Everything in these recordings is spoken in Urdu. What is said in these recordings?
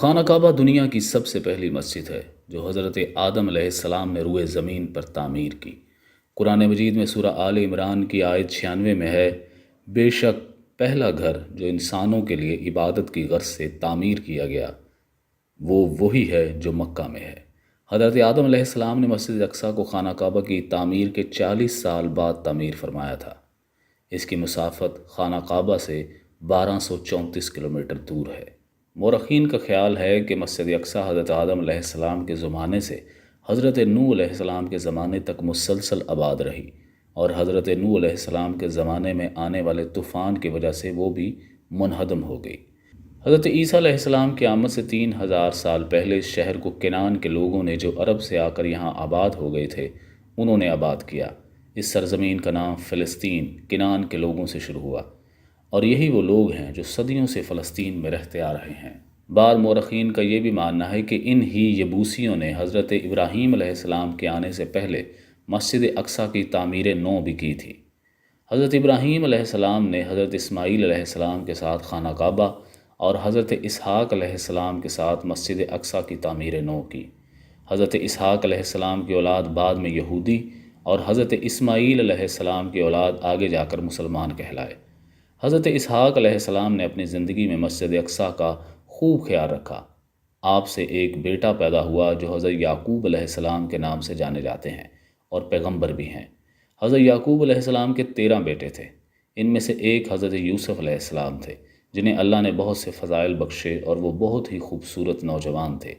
خانہ کعبہ دنیا کی سب سے پہلی مسجد ہے جو حضرت آدم علیہ السلام نے روئے زمین پر تعمیر کی۔ قرآن مجید میں سورہ آل عمران کی آیت 96 میں ہے، بے شک پہلا گھر جو انسانوں کے لیے عبادت کی غرض سے تعمیر کیا گیا وہ وہی ہے جو مکہ میں ہے۔ حضرت آدم علیہ السلام نے مسجد اقصیٰ کو خانہ کعبہ کی تعمیر کے 40 سال بعد تعمیر فرمایا تھا۔ اس کی مسافت خانہ کعبہ سے 1234 کلومیٹر دور ہے۔ مورخین کا خیال ہے کہ مسجد اقصیٰ حضرت آدم علیہ السلام کے زمانے سے حضرت نوح علیہ السلام کے زمانے تک مسلسل آباد رہی، اور حضرت نوح علیہ السلام کے زمانے میں آنے والے طوفان کی وجہ سے وہ بھی منہدم ہو گئی۔ حضرت عیسیٰ علیہ السلام کی آمد سے 3000 سال پہلے اس شہر کو کنعان کے لوگوں نے، جو عرب سے آ کر یہاں آباد ہو گئے تھے، انہوں نے آباد کیا۔ اس سرزمین کا نام فلسطین کنعان کے لوگوں سے شروع ہوا، اور یہی وہ لوگ ہیں جو صدیوں سے فلسطین میں رہتے آ رہے ہیں۔ بعض مورخین کا یہ بھی ماننا ہے کہ ان ہی یبوسیوں نے حضرت ابراہیم علیہ السلام کے آنے سے پہلے مسجد اقصیٰ کی تعمیر نو بھی کی تھی۔ حضرت ابراہیم علیہ السلام نے حضرت اسماعیل علیہ السلام کے ساتھ خانہ کعبہ اور حضرت اسحاق علیہ السلام کے ساتھ مسجد اقصیٰ کی تعمیر نو کی۔ حضرت اسحاق علیہ السلام کی اولاد بعد میں یہودی اور حضرت اسماعیل علیہ السلام کی اولاد آگے جا کر مسلمان کہلائے۔ حضرت اسحاق علیہ السلام نے اپنی زندگی میں مسجد اقصیٰ کا خوب خیال رکھا۔ آپ سے ایک بیٹا پیدا ہوا جو حضرت یعقوب علیہ السلام کے نام سے جانے جاتے ہیں اور پیغمبر بھی ہیں۔ حضرت یعقوب علیہ السلام کے 13 بیٹے تھے۔ ان میں سے ایک حضرت یوسف علیہ السلام تھے، جنہیں اللہ نے بہت سے فضائل بخشے، اور وہ بہت ہی خوبصورت نوجوان تھے۔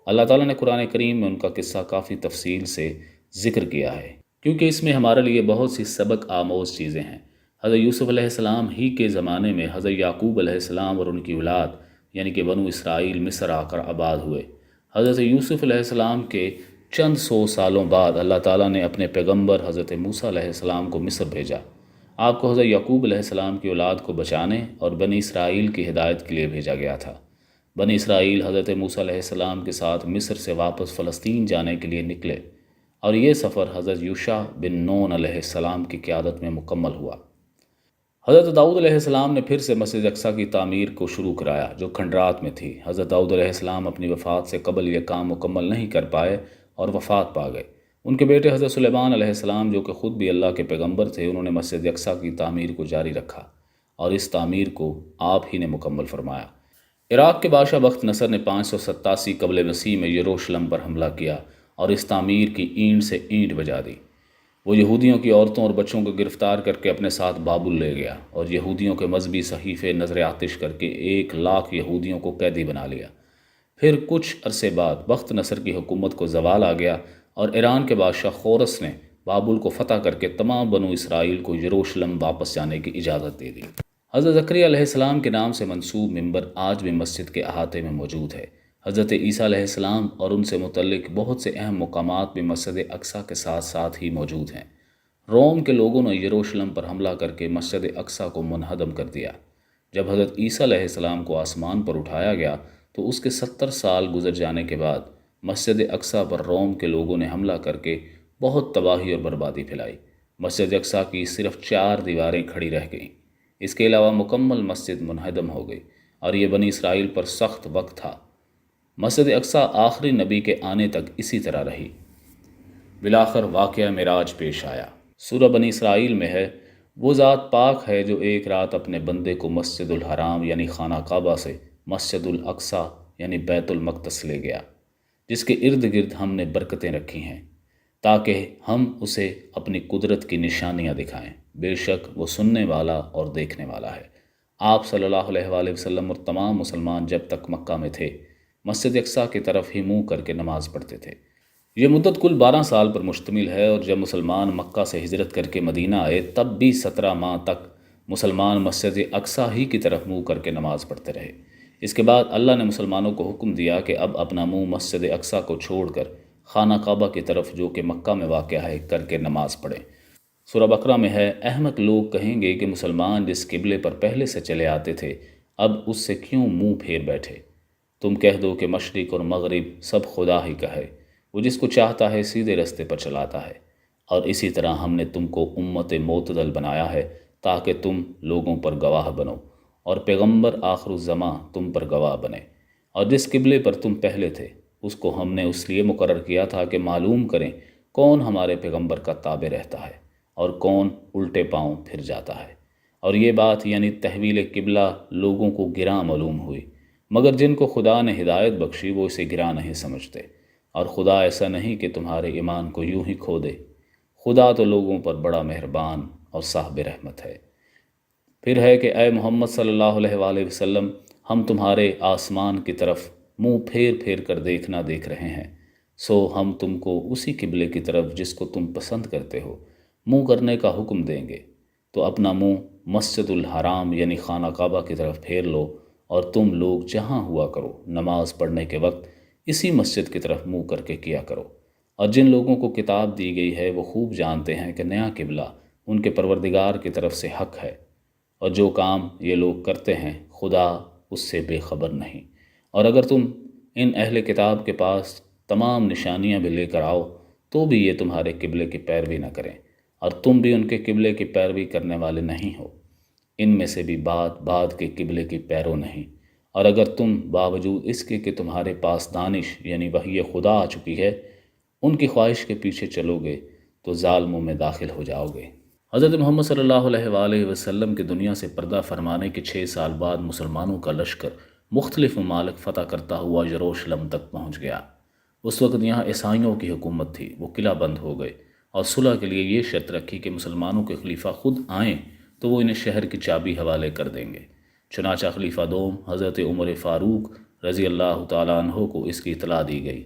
اللہ تعالیٰ نے قرآن کریم میں ان کا قصہ کافی تفصیل سے ذکر کیا ہے، کیونکہ اس میں ہمارے لیے بہت سی سبق آموز چیزیں ہیں۔ حضرت یوسف علیہ السلام ہی کے زمانے میں حضرت یعقوب علیہ السلام اور ان کی اولاد یعنی کہ بنو اسرائیل مصر آ کر آباد ہوئے۔ حضرت یوسف علیہ السلام کے چند سو سالوں بعد اللہ تعالیٰ نے اپنے پیغمبر حضرت موسیٰ علیہ السلام کو مصر بھیجا۔ آپ کو حضرت یعقوب علیہ السلام کی اولاد کو بچانے اور بنی اسرائیل کی ہدایت کے لیے بھیجا گیا تھا۔ بنی اسرائیل حضرت موسیٰ علیہ السلام کے ساتھ مصر سے واپس فلسطین جانے کے لیے نکلے، اور یہ سفر حضرت یوشع بن نون علیہ السلام کی قیادت میں مکمل ہوا۔ حضرت داؤد علیہ السلام نے پھر سے مسجد اقصیٰ کی تعمیر کو شروع کرایا، جو کھنڈرات میں تھی۔ حضرت داؤد علیہ السلام اپنی وفات سے قبل یہ کام مکمل نہیں کر پائے اور وفات پا گئے۔ ان کے بیٹے حضرت سلیمان علیہ السلام، جو کہ خود بھی اللہ کے پیغمبر تھے، انہوں نے مسجد اقصیٰ کی تعمیر کو جاری رکھا، اور اس تعمیر کو آپ ہی نے مکمل فرمایا۔ عراق کے بادشاہ بخت نصر نے 587 قبل مسیح میں یروشلم پر حملہ کیا اور اس تعمیر کی اینٹ سے اینٹ بجا دی۔ وہ یہودیوں کی عورتوں اور بچوں کو گرفتار کر کے اپنے ساتھ بابل لے گیا، اور یہودیوں کے مذہبی صحیفے نظر آتش کر کے 1,00,000 یہودیوں کو قیدی بنا لیا۔ پھر کچھ عرصے بعد بخت نصر کی حکومت کو زوال آ گیا، اور ایران کے بادشاہ خورس نے بابل کو فتح کر کے تمام بنو اسرائیل کو یروشلم واپس جانے کی اجازت دے دی۔ حضرت زکریا علیہ السلام کے نام سے منسوب منبر آج بھی مسجد کے احاطے میں موجود ہے۔ حضرت عیسیٰ علیہ السلام اور ان سے متعلق بہت سے اہم مقامات بھی مسجد اقصیٰ کے ساتھ ساتھ ہی موجود ہیں۔ روم کے لوگوں نے یروشلم پر حملہ کر کے مسجد اقصیٰ کو منہدم کر دیا۔ جب حضرت عیسیٰ علیہ السلام کو آسمان پر اٹھایا گیا تو اس کے 70 سال گزر جانے کے بعد مسجد اقصیٰ پر روم کے لوگوں نے حملہ کر کے بہت تباہی اور بربادی پھیلائی۔ مسجد اقصیٰ کی صرف 4 دیواریں کھڑی رہ گئیں۔ اس کے علاوہ مکمل مسجد منہدم ہو گئی، اور یہ بنی اسرائیل پر سخت وقت تھا۔ مسجد اقصیٰ آخری نبی کے آنے تک اسی طرح رہی۔ بالآخر واقعہ معراج پیش آیا۔ سورہ بنی اسرائیل میں ہے، وہ ذات پاک ہے جو ایک رات اپنے بندے کو مسجد الحرام یعنی خانہ کعبہ سے مسجد الاقصیٰ یعنی بیت المقدس لے گیا، جس کے ارد گرد ہم نے برکتیں رکھی ہیں تاکہ ہم اسے اپنی قدرت کی نشانیاں دکھائیں۔ بے شک وہ سننے والا اور دیکھنے والا ہے۔ آپ صلی اللہ علیہ وآلہ وسلم اور تمام مسلمان جب تک مکہ میں تھے مسجد اقصیٰ کی طرف ہی منہ کر کے نماز پڑھتے تھے۔ یہ مدت کل 12 سال پر مشتمل ہے، اور جب مسلمان مکہ سے ہجرت کر کے مدینہ آئے تب بھی 17 ماہ تک مسلمان مسجد اقصیٰ ہی کی طرف منہ کر کے نماز پڑھتے رہے۔ اس کے بعد اللہ نے مسلمانوں کو حکم دیا کہ اب اپنا منہ مسجد اقصیٰ کو چھوڑ کر خانہ کعبہ کی طرف، جو کہ مکہ میں واقع ہے، کر کے نماز پڑھیں۔ سورہ بقرہ میں ہے، احمق لوگ کہیں گے کہ مسلمان جس قبلے پر پہلے سے چلے آتے تھے اب اس سے کیوں منہ پھیر بیٹھے؟ تم کہہ دو کہ مشرق اور مغرب سب خدا ہی کا ہے، وہ جس کو چاہتا ہے سیدھے رستے پر چلاتا ہے، اور اسی طرح ہم نے تم کو امت معتدل بنایا ہے تاکہ تم لوگوں پر گواہ بنو، اور پیغمبر آخر الزماں تم پر گواہ بنے۔ اور جس قبلے پر تم پہلے تھے اس کو ہم نے اس لیے مقرر کیا تھا کہ معلوم کریں کون ہمارے پیغمبر کا تابع رہتا ہے اور کون الٹے پاؤں پھر جاتا ہے۔ اور یہ بات یعنی تحویل قبلہ لوگوں کو گراں معلوم ہوئی، مگر جن کو خدا نے ہدایت بخشی وہ اسے گراں نہیں سمجھتے، اور خدا ایسا نہیں کہ تمہارے ایمان کو یوں ہی کھو دے، خدا تو لوگوں پر بڑا مہربان اور صاحب رحمت ہے۔ پھر ہے کہ اے محمد صلی اللہ علیہ وآلہ وسلم، ہم تمہارے آسمان کی طرف منہ پھیر پھیر کر دیکھنا دیکھ رہے ہیں، سو ہم تم کو اسی قبلے کی طرف جس کو تم پسند کرتے ہو منہ کرنے کا حکم دیں گے، تو اپنا منہ مسجد الحرام یعنی خانہ کعبہ کی طرف پھیر لو، اور تم لوگ جہاں ہوا کرو نماز پڑھنے کے وقت اسی مسجد کی طرف منہ کر کے کیا کرو۔ اور جن لوگوں کو کتاب دی گئی ہے وہ خوب جانتے ہیں کہ نیا قبلہ ان کے پروردگار کی طرف سے حق ہے، اور جو کام یہ لوگ کرتے ہیں خدا اس سے بے خبر نہیں۔ اور اگر تم ان اہل کتاب کے پاس تمام نشانیاں بھی لے کر آؤ تو بھی یہ تمہارے قبلے کی پیروی نہ کریں، اور تم بھی ان کے قبلے کی پیروی کرنے والے نہیں ہو، ان میں سے بھی بعد کے قبلے کی پیرو نہیں۔ اور اگر تم باوجود اس کے کہ تمہارے پاس دانش یعنی وحی خدا آ چکی ہے ان کی خواہش کے پیچھے چلو گے تو ظالموں میں داخل ہو جاؤ گے۔ حضرت محمد صلی اللہ علیہ وآلہ وسلم کے دنیا سے پردہ فرمانے کے 6 سال بعد مسلمانوں کا لشکر مختلف ممالک فتح کرتا ہوا یروشلم تک پہنچ گیا۔ اس وقت یہاں عیسائیوں کی حکومت تھی، وہ قلعہ بند ہو گئے اور صلح کے لیے یہ شرط رکھی کہ مسلمانوں کے خلیفہ خود آئیں تو وہ انہیں شہر کی چابی حوالے کر دیں گے۔ چنانچہ خلیفہ دوم حضرت عمر فاروق رضی اللہ تعالیٰ عنہ کو اس کی اطلاع دی گئی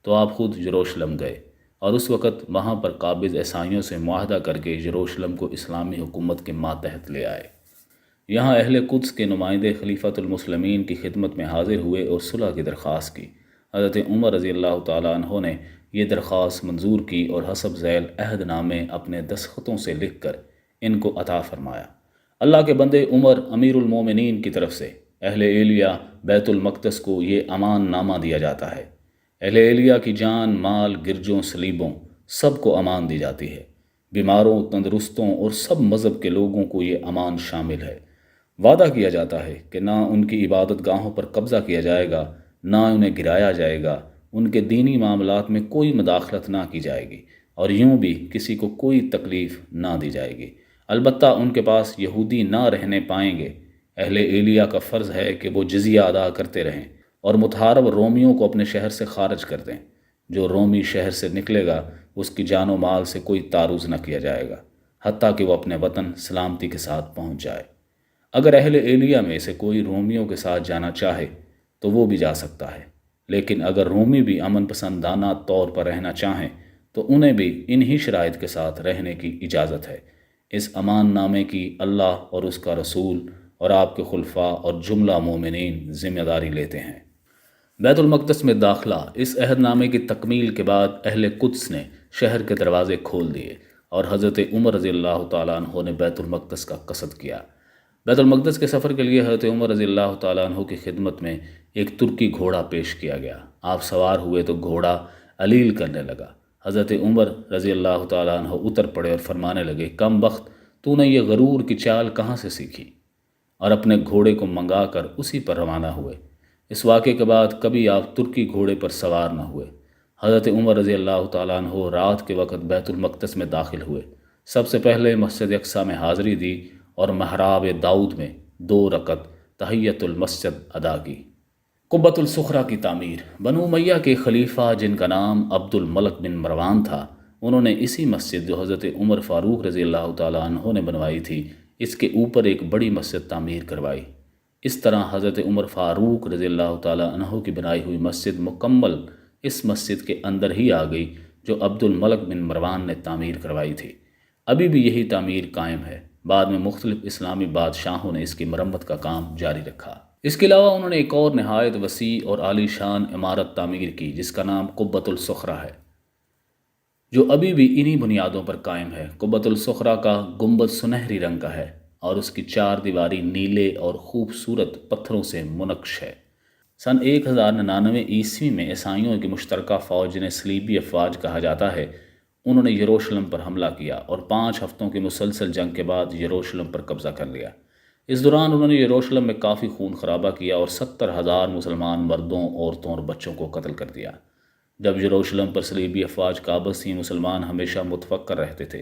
تو آپ خود یروشلم گئے، اور اس وقت وہاں پر قابض عیسائیوں سے معاہدہ کر کے یروشلم کو اسلامی حکومت کے ماتحت لے آئے۔ یہاں اہل قدس کے نمائندے خلیفۃ المسلمین کی خدمت میں حاضر ہوئے اور صلح کی درخواست کی۔ حضرت عمر رضی اللہ تعالیٰ عنہ نے یہ درخواست منظور کی اور حسب ذیل عہد نامے اپنے دستخطوں سے لکھ کر ان کو عطا فرمایا۔ اللہ کے بندے عمر امیر المومنین کی طرف سے اہل ایلیہ بیت المقدس کو یہ امان نامہ دیا جاتا ہے۔ اہل ایلیہ کی جان، مال، گرجوں، صلیبوں سب کو امان دی جاتی ہے۔ بیماروں، تندرستوں اور سب مذہب کے لوگوں کو یہ امان شامل ہے۔ وعدہ کیا جاتا ہے کہ نہ ان کی عبادت گاہوں پر قبضہ کیا جائے گا، نہ انہیں گرایا جائے گا، ان کے دینی معاملات میں کوئی مداخلت نہ کی جائے گی، اور یوں بھی کسی کو کوئی تکلیف نہ دی جائے گی۔ البتہ ان کے پاس یہودی نہ رہنے پائیں گے۔ اہل ایلیہ کا فرض ہے کہ وہ جزیہ ادا کرتے رہیں اور متحارب رومیوں کو اپنے شہر سے خارج کر دیں۔ جو رومی شہر سے نکلے گا اس کی جان و مال سے کوئی تعرض نہ کیا جائے گا، حتیٰ کہ وہ اپنے وطن سلامتی کے ساتھ پہنچ جائے۔ اگر اہل ایلیہ میں سے کوئی رومیوں کے ساتھ جانا چاہے تو وہ بھی جا سکتا ہے، لیکن اگر رومی بھی امن پسندانہ طور پر رہنا چاہیں تو انہیں بھی انہی شرائط کے ساتھ رہنے کی اجازت ہے۔ اس امان نامے کی اللہ اور اس کا رسول اور آپ کے خلفاء اور جملہ مومنین ذمہ داری لیتے ہیں۔ بیت المقدس میں داخلہ۔ اس عہد نامے کی تکمیل کے بعد اہل قدس نے شہر کے دروازے کھول دیے اور حضرت عمر رضی اللہ تعالیٰ عنہ نے بیت المقدس کا قصد کیا۔ بیت المقدس کے سفر کے لیے حضرت عمر رضی اللہ تعالیٰ عنہ کی خدمت میں ایک ترکی گھوڑا پیش کیا گیا۔ آپ سوار ہوئے تو گھوڑا علیل کرنے لگا۔ حضرت عمر رضی اللہ تعالیٰ عنہ اتر پڑے اور فرمانے لگے، کم بخت، تو نے یہ غرور کی چال کہاں سے سیکھی؟ اور اپنے گھوڑے کو منگا کر اسی پر روانہ ہوئے۔ اس واقعے کے بعد کبھی آپ ترکی گھوڑے پر سوار نہ ہوئے۔ حضرت عمر رضی اللہ تعالیٰ عنہ رات کے وقت بیت المقدس میں داخل ہوئے۔ سب سے پہلے مسجد اقصیٰ میں حاضری دی اور محراب داؤد میں 2 رکعت تحیۃ المسجد ادا کی۔ قبۃ الصخرہ کی تعمیر۔ بنو امیہ کے خلیفہ جن کا نام عبد الملک بن مروان تھا، انہوں نے اسی مسجد جو حضرت عمر فاروق رضی اللہ تعالیٰ عنہ نے بنوائی تھی، اس کے اوپر ایک بڑی مسجد تعمیر کروائی۔ اس طرح حضرت عمر فاروق رضی اللہ تعالیٰ عنہ کی بنائی ہوئی مسجد مکمل اس مسجد کے اندر ہی آ گئی جو عبد الملک بن مروان نے تعمیر کروائی تھی۔ ابھی بھی یہی تعمیر قائم ہے۔ بعد میں مختلف اسلامی بادشاہوں نے اس کی مرمت کا کام جاری رکھا۔ اس کے علاوہ انہوں نے ایک اور نہایت وسیع اور عالی شان عمارت تعمیر کی جس کا نام قبۃ الصخرہ ہے، جو ابھی بھی انہی بنیادوں پر قائم ہے۔ قبۃ الصخرہ کا گنبد سنہری رنگ کا ہے اور اس کی 4 دیواری نیلے اور خوبصورت پتھروں سے منقش ہے۔ سن 1099 عیسوی میں عیسائیوں کی مشترکہ فوج جنہیں صلیبی افواج کہا جاتا ہے، انہوں نے یروشلم پر حملہ کیا اور 5 ہفتوں کی مسلسل جنگ کے بعد یروشلم پر قبضہ کر لیا۔ اس دوران انہوں نے یروشلم میں کافی خون خرابہ کیا اور 70,000 مسلمان مردوں، عورتوں اور بچوں کو قتل کر دیا۔ جب یروشلم پر صلیبی افواج قابض تھیں، مسلمان ہمیشہ متفکر رہتے تھے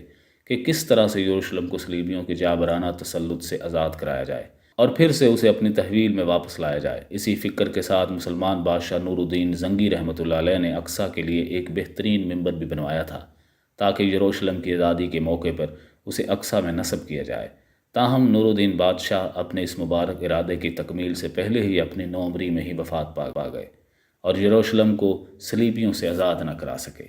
کہ کس طرح سے یروشلم کو صلیبیوں کے جابرانہ تسلط سے آزاد کرایا جائے اور پھر سے اسے اپنی تحویل میں واپس لایا جائے۔ اسی فکر کے ساتھ مسلمان بادشاہ نور الدین زنگی رحمۃ اللہ علیہ نے اقصیٰ کے لیے ایک بہترین منبر بھی بنوایا تھا تاکہ یروشلم کی آزادی کے موقع پر اسے اقصیٰ میں نصب کیا جائے۔ تاہم نور الدین بادشاہ اپنے اس مبارک ارادے کی تکمیل سے پہلے ہی اپنی نوعمری میں ہی وفات پا گئے اور یروشلم کو صلیبیوں سے آزاد نہ کرا سکے۔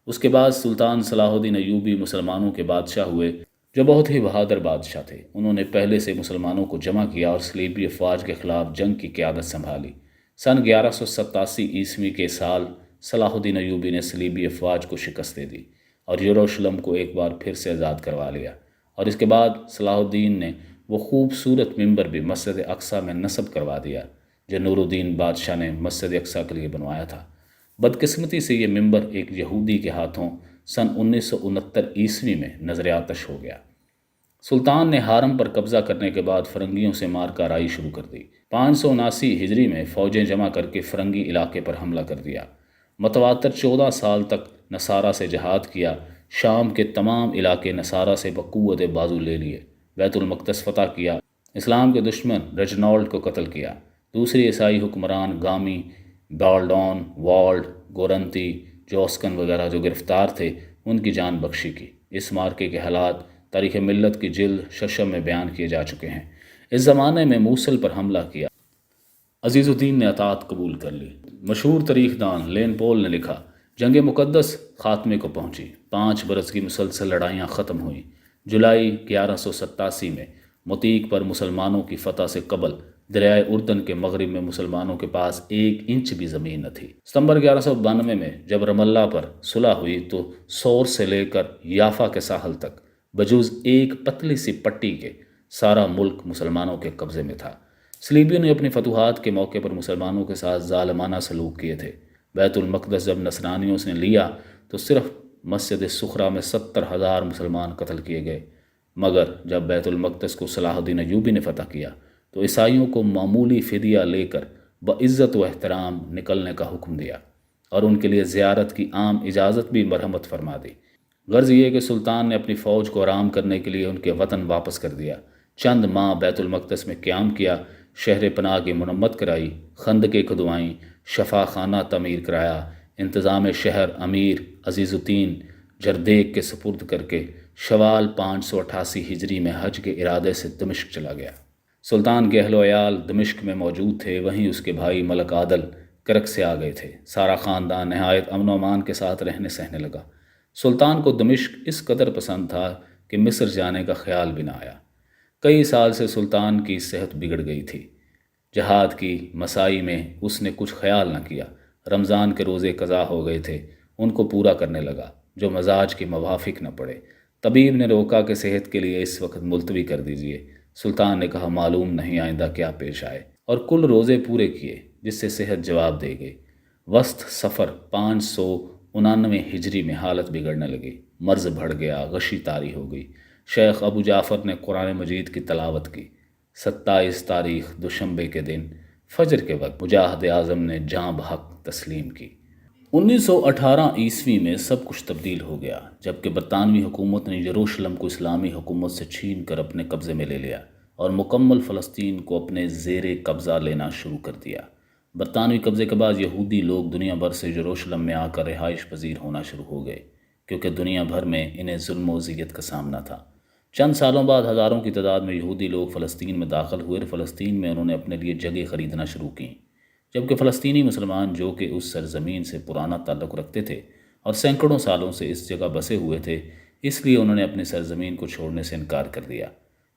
اس کے بعد سلطان صلاح الدین ایوبی مسلمانوں کے بادشاہ ہوئے، جو بہت ہی بہادر بادشاہ تھے۔ انہوں نے پہلے سے مسلمانوں کو جمع کیا اور صلیبی افواج کے خلاف جنگ کی قیادت سنبھالی۔ سن 1187 کے سال صلاح الدین ایوبی نے صلیبی افواج کو شکست دے دی اور یروشلم کو ایک بار پھر سے آزاد کروا لیا، اور اس کے بعد صلاح الدین نے وہ خوبصورت منبر بھی مسجد اقصیٰ میں نصب کروا دیا جو نور الدین بادشاہ نے مسجد اقصیٰ کے لیے بنوایا تھا۔ بدقسمتی سے یہ منبر ایک یہودی کے ہاتھوں سن 1969 میں نظر آتش ہو گیا۔ سلطان نے حرم پر قبضہ کرنے کے بعد فرنگیوں سے مار کارائی شروع کر دی۔ 579 ہجری میں فوجیں جمع کر کے فرنگی علاقے پر حملہ کر دیا۔ متواتر 14 سال تک نصارہ سے جہاد کیا۔ شام کے تمام علاقے نصارہ سے بقوت بازو لے لیے۔ بیت المقدس فتح کیا۔ اسلام کے دشمن رجنالڈ کو قتل کیا۔ دوسری عیسائی حکمران گامی، بالڈون، والڈ، گورنتی، جوسکن وغیرہ جو گرفتار تھے ان کی جان بخشی کی۔ اس مارکے کے حالات تاریخ ملت کی جلد ششم میں بیان کیے جا چکے ہیں۔ اس زمانے میں موصل پر حملہ کیا۔ عزیز الدین نے اطاعت قبول کر لی۔ مشہور تاریخ دان لین پول نے لکھا، جنگ مقدس خاتمے کو پہنچی۔ 5 برس کی مسلسل لڑائیاں ختم ہوئیں۔ جولائی 1187 میں متیق پر مسلمانوں کی فتح سے قبل دریائے اردن کے مغرب میں مسلمانوں کے پاس 1 انچ بھی زمین نہ تھی۔ ستمبر 1192 میں جب رم اللہ پر صلح ہوئی تو سور سے لے کر یافا کے ساحل تک بجوز ایک پتلی سی پٹی کے سارا ملک مسلمانوں کے قبضے میں تھا۔ صلیبیوں نے اپنی فتوحات کے موقع پر مسلمانوں کے ساتھ ظالمانہ سلوک کیے تھے۔ بیت المقدس جب نصرانیوں نے لیا تو صرف مسجد سخرا میں 70,000 مسلمان قتل کیے گئے، مگر جب بیت المقدس کو صلاح الدین ایوبی نے فتح کیا تو عیسائیوں کو معمولی فدیہ لے کر بعزت و احترام نکلنے کا حکم دیا اور ان کے لیے زیارت کی عام اجازت بھی مرحمت فرما دی۔ غرض یہ کہ سلطان نے اپنی فوج کو آرام کرنے کے لیے ان کے وطن واپس کر دیا۔ چند ماہ بیت المقدس میں قیام کیا، شہر پناہ کی مرمت کرائی، خندقیں کھدوائیں، شفا خانہ تعمیر کرایا، انتظام شہر امیر عزیز الدین جردیک کے سپرد کر کے شوال 588 ہجری میں حج کے ارادے سے دمشق چلا گیا۔ سلطان کے اہل و عیال دمشق میں موجود تھے، وہیں اس کے بھائی ملک عادل کرک سے آ گئے تھے۔ سارا خاندان نہایت امن و امان کے ساتھ رہنے سہنے لگا۔ سلطان کو دمشق اس قدر پسند تھا کہ مصر جانے کا خیال بھی نہ آیا۔ کئی سال سے سلطان کی صحت بگڑ گئی تھی۔ جہاد کی مساعی میں اس نے کچھ خیال نہ کیا۔ رمضان کے روزے قضا ہو گئے تھے، ان کو پورا کرنے لگا جو مزاج کے موافق نہ پڑے۔ طبیب نے روکا کہ صحت کے لیے اس وقت ملتوی کر دیجیے۔ سلطان نے کہا معلوم نہیں آئندہ کیا پیش آئے، اور کل روزے پورے کیے جس سے صحت جواب دے گئی۔ وسط صفر 599 ہجری میں حالت بگڑنے لگی، مرض بڑھ گیا، غشی طاری ہو گئی۔ شیخ ابو جعفر نے قرآن مجید کی تلاوت کی۔ 27 تاریخ دوشنبے کے دن فجر کے وقت مجاہد اعظم نے جاں بحق تسلیم کی۔ 1918 عیسوی میں سب کچھ تبدیل ہو گیا جبکہ برطانوی حکومت نے یروشلم کو اسلامی حکومت سے چھین کر اپنے قبضے میں لے لیا اور مکمل فلسطین کو اپنے زیر قبضہ لینا شروع کر دیا۔ برطانوی قبضے کے بعد یہودی لوگ دنیا بھر سے یروشلم میں آ کر رہائش پذیر ہونا شروع ہو گئے کیونکہ دنیا بھر میں انہیں ظلم و اذیت کا سامنا تھا۔ چند سالوں بعد ہزاروں کی تعداد میں یہودی لوگ فلسطین میں داخل ہوئے اور فلسطین میں انہوں نے اپنے لیے جگہ خریدنا شروع کیں، جبکہ فلسطینی مسلمان جو کہ اس سرزمین سے پرانا تعلق رکھتے تھے اور سینکڑوں سالوں سے اس جگہ بسے ہوئے تھے، اس لیے انہوں نے اپنی سرزمین کو چھوڑنے سے انکار کر دیا۔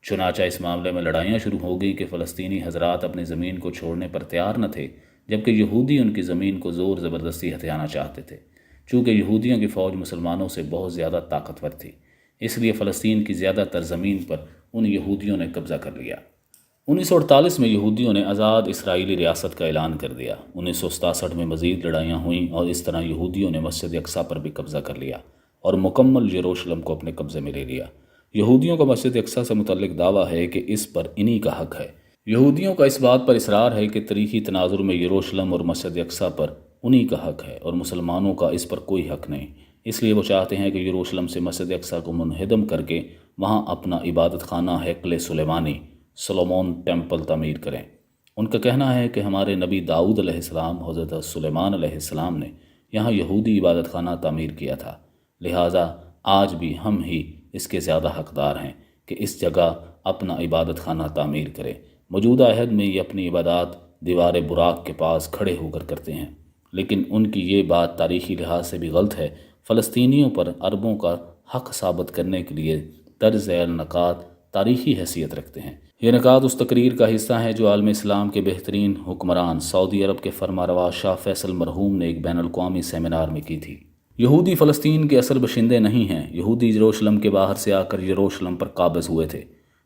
چنانچہ اس معاملے میں لڑائیاں شروع ہو گئی کہ فلسطینی حضرات اپنی زمین کو چھوڑنے پر تیار نہ تھے، جبکہ یہودی ان کی زمین کو زور زبردستی ہتھیانا چاہتے تھے۔ چونکہ یہودیوں کی فوج مسلمانوں سے بہت زیادہ طاقتور تھی، اس لیے فلسطین کی زیادہ تر زمین پر ان یہودیوں نے قبضہ کر لیا۔ 1948 میں یہودیوں نے آزاد اسرائیلی ریاست کا اعلان کر دیا۔ 1967 میں مزید لڑائیاں ہوئیں اور اس طرح یہودیوں نے مسجد اقصیٰ پر بھی قبضہ کر لیا اور مکمل یروشلم کو اپنے قبضے میں لے لیا۔ یہودیوں کا مسجد اقصی سے متعلق دعویٰ ہے کہ اس پر انہی کا حق ہے۔ یہودیوں کا اس بات پر اصرار ہے کہ تاریخی تناظر میں یروشلم اور مسجد اقصی پر انہی کا حق ہے اور مسلمانوں کا اس پر کوئی حق نہیں۔ اس لیے وہ چاہتے ہیں کہ یروشلم سے مسجد اقصی کو منہدم کر کے وہاں اپنا عبادت خانہ ہیکل سلیمانی سولومون ٹیمپل تعمیر کریں۔ ان کا کہنا ہے کہ ہمارے نبی داؤد علیہ السلام حضرت سلیمان علیہ السلام نے یہاں یہودی عبادت خانہ تعمیر کیا تھا، لہٰذا آج بھی ہم ہی اس کے زیادہ حقدار ہیں کہ اس جگہ اپنا عبادت خانہ تعمیر کریں۔ موجودہ عہد میں یہ اپنی عبادات دیوار براق کے پاس کھڑے ہو کر کرتے ہیں، لیکن ان کی یہ بات تاریخی لحاظ سے بھی غلط ہے۔ فلسطینیوں پر عربوں کا حق ثابت کرنے کے لیے درج ذیل نکات تاریخی حیثیت رکھتے ہیں۔ یہ نکات اس تقریر کا حصہ ہیں جو عالم اسلام کے بہترین حکمران سعودی عرب کے فرمانروا شاہ فیصل مرحوم نے ایک بین الاقوامی سیمینار میں کی تھی۔ یہودی فلسطین کے اصل باشندے نہیں ہیں۔ یہودی یروشلم کے باہر سے آ کر یروشلم پر قابض ہوئے تھے،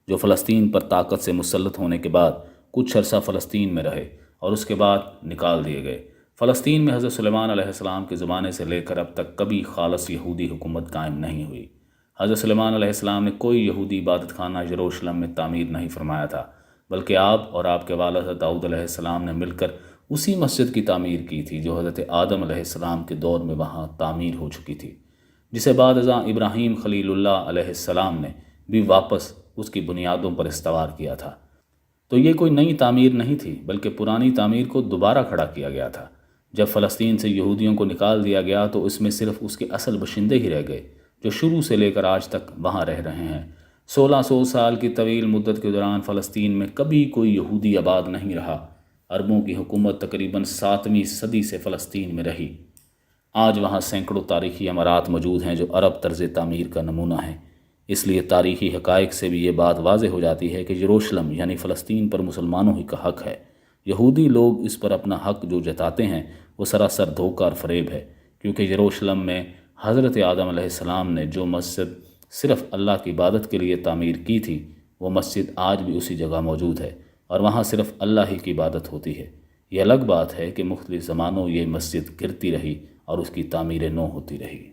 جو فلسطین پر طاقت سے مسلط ہونے کے بعد کچھ عرصہ فلسطین میں رہے اور اس کے بعد نکال دیے گئے۔ فلسطین میں حضرت سلیمان علیہ السلام کے زمانے سے لے کر اب تک کبھی خالص یہودی حکومت قائم نہیں ہوئی۔ حضرت سلیمان علیہ السلام نے کوئی یہودی عبادت خانہ یروشلم میں تعمیر نہیں فرمایا تھا، بلکہ آپ اور آپ کے والد حضرت داؤد علیہ السلام نے مل کر اسی مسجد کی تعمیر کی تھی جو حضرت آدم علیہ السلام کے دور میں وہاں تعمیر ہو چکی تھی، جسے بعد ازاں ابراہیم خلیل اللہ علیہ السلام نے بھی واپس اس کی بنیادوں پر استوار کیا تھا۔ تو یہ کوئی نئی تعمیر نہیں تھی، بلکہ پرانی تعمیر کو دوبارہ کھڑا کیا گیا تھا۔ جب فلسطین سے یہودیوں کو نکال دیا گیا تو اس میں صرف اس کے اصل باشندے ہی رہ گئے جو شروع سے لے کر آج تک وہاں رہ رہے ہیں۔ 1600 سال کی طویل مدت کے دوران فلسطین میں کبھی کوئی یہودی آباد نہیں رہا۔ عربوں کی حکومت تقریباً 7ویں صدی سے فلسطین میں رہی۔ آج وہاں سینکڑوں تاریخی عمارات موجود ہیں جو عرب طرز تعمیر کا نمونہ ہیں۔ اس لیے تاریخی حقائق سے بھی یہ بات واضح ہو جاتی ہے کہ یروشلم یعنی فلسطین پر مسلمانوں ہی کا حق ہے۔ یہودی لوگ اس پر اپنا حق جو جتاتے ہیں وہ سراسر دھوکہ اور فریب ہے، کیونکہ یروشلم میں حضرت آدم علیہ السلام نے جو مسجد صرف اللہ کی عبادت کے لیے تعمیر کی تھی، وہ مسجد آج بھی اسی جگہ موجود ہے اور وہاں صرف اللہ ہی کی عبادت ہوتی ہے۔ یہ الگ بات ہے کہ مختلف زمانوں یہ مسجد گرتی رہی اور اس کی تعمیر نو ہوتی رہی۔